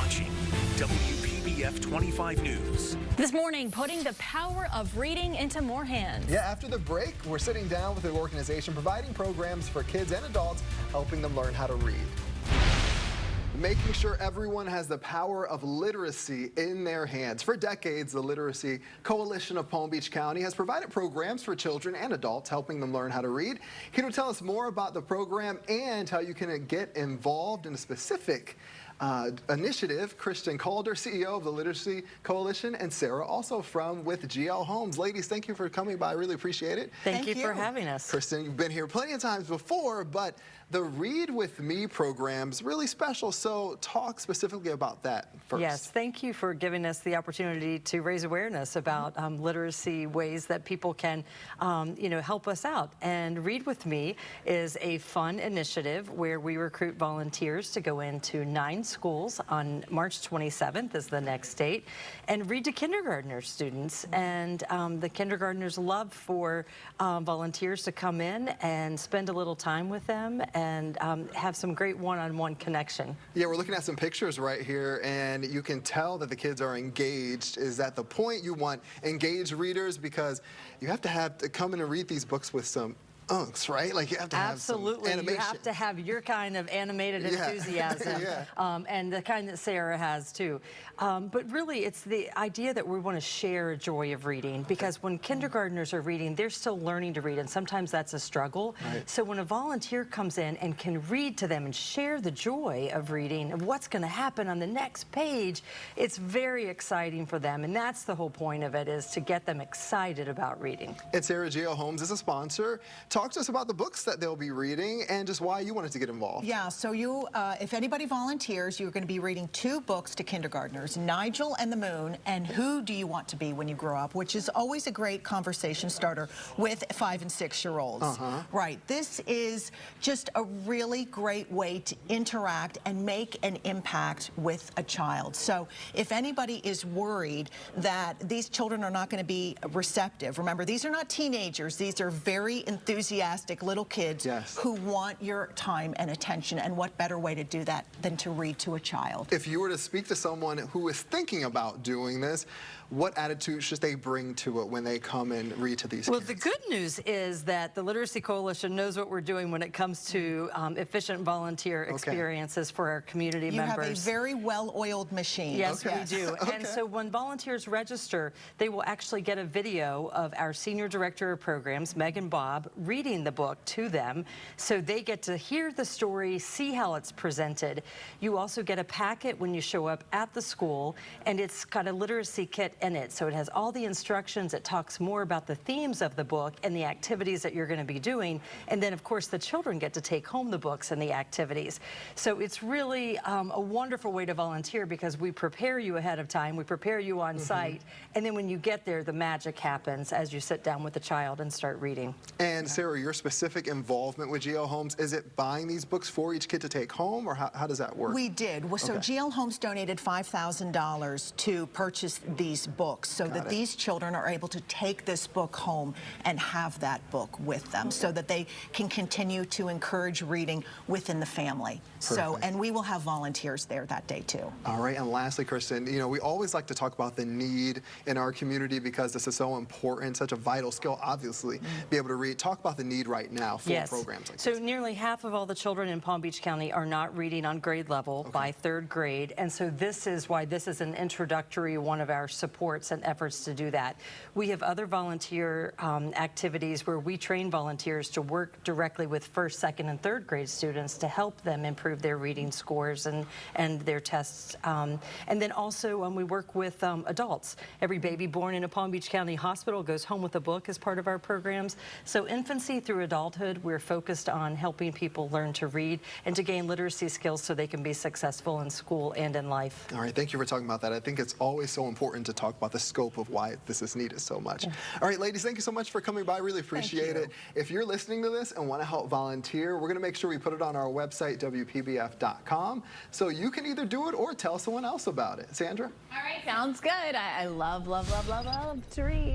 watching WPBF 25 News. This morning, putting the power of reading into more hands. Yeah, after the break, we're sitting down with an organization providing programs for kids and adults, helping them learn how to read. Making sure everyone has the power of literacy in their hands. For decades, the Literacy Coalition of Palm Beach County has provided programs for children and adults, helping them learn how to read. Here to tell us more about the program and how you can get involved in a specific initiative, Kristin, Calder, CEO of the Literacy Coalition, and Sarah, also from with GL Homes. Ladies, thank you for coming by. I really appreciate it. Thank you for having us. Kristin, you've been here plenty of times before, but the Read With Me program's really special, so talk specifically about that first. Yes, thank you for giving us the opportunity to raise awareness about literacy, ways that people can, help us out. And Read With Me is a fun initiative where we recruit volunteers to go into 9 schools on March 27th is the next date, and read to kindergartner students. And the kindergartners love for volunteers to come in and spend a little time with them and have some great one-on-one connection. Yeah, we're looking at some pictures right here, and you can tell that the kids are engaged. Is that the point? You want engaged readers, because you have to come in and read these books with some unks, right? Like you have to have some animation. You have to have your kind of animated enthusiasm, and the kind that Sarah has too. But really, it's the idea that we want to share a joy of reading, because when kindergartners are reading, they're still learning to read, and sometimes that's a struggle. Right. So when a volunteer comes in and can read to them and share the joy of reading, of what's going to happen on the next page, it's very exciting for them, and that's the whole point of it, is to get them excited about reading. And Sarah, GL Homes is a sponsor. Talk to us about the books that they'll be reading and just why you wanted to get involved. Yeah, so you, if anybody volunteers, you're going to be reading 2 books to kindergartners, Nigel and the Moon, and Who Do You Want to Be When You Grow Up, which is always a great conversation starter with 5- and 6-year-olds. Right, this is just a really great way to interact and make an impact with a child. So if anybody is worried that these children are not going to be receptive, remember, these are not teenagers, these are very enthusiastic little kids who want your time and attention, and what better way to do that than to read to a child. If you were to speak to someone who is thinking about doing this, what attitude should they bring to it when they come and read to these kids? The good news is that the Literacy Coalition knows what we're doing when it comes to efficient volunteer experiences for our community members. You have a very well-oiled machine. Yes, we do. And so when volunteers register, they will actually get a video of our Senior Director of Programs, Meg and Bob, reading the book to them, so they get to hear the story, see how it's presented. You also get a packet when you show up at the school, and it's got a literacy kit in it. So it has all the instructions. It talks more about the themes of the book and the activities that you're going to be doing. And then, of course, the children get to take home the books and the activities. So it's really a wonderful way to volunteer, because we prepare you ahead of time. We prepare you on site. And then when you get there, the magic happens as you sit down with the child and start reading. And Sarah, your specific involvement with GL Homes, is it buying these books for each kid to take home, or how does that work? We did. So GL Homes donated $5,000 to purchase these books, so that these children are able to take this book home and have that book with them, so that they can continue to encourage reading within the family. So, and we will have volunteers there that day too. All right, and lastly, Kristin, we always like to talk about the need in our community, because this is so important, such a vital skill, obviously, be able to read. Talk about the need right now for programs like this. So nearly half of all the children in Palm Beach County are not reading on grade level by 3rd grade, and so this is why this is an introductory one of our supports and efforts to do that. We have other volunteer activities where we train volunteers to work directly with 1st, 2nd, and 3rd grade students to help them improve their reading scores and their tests. And then also we work with adults. Every baby born in a Palm Beach County hospital goes home with a book as part of our programs. So infancy through adulthood, we're focused on helping people learn to read and to gain literacy skills so they can be successful in school and in life. All right, thank you for talking about that. I think it's always so important to talk about the scope of why this is needed so much. All right, ladies, thank you so much for coming by. Really appreciate it. If you're listening to this and want to help volunteer, we're going to make sure we put it on our website, WPBF.com, so you can either do it or tell someone else about it. Sandra? All right, sounds good. I love to read.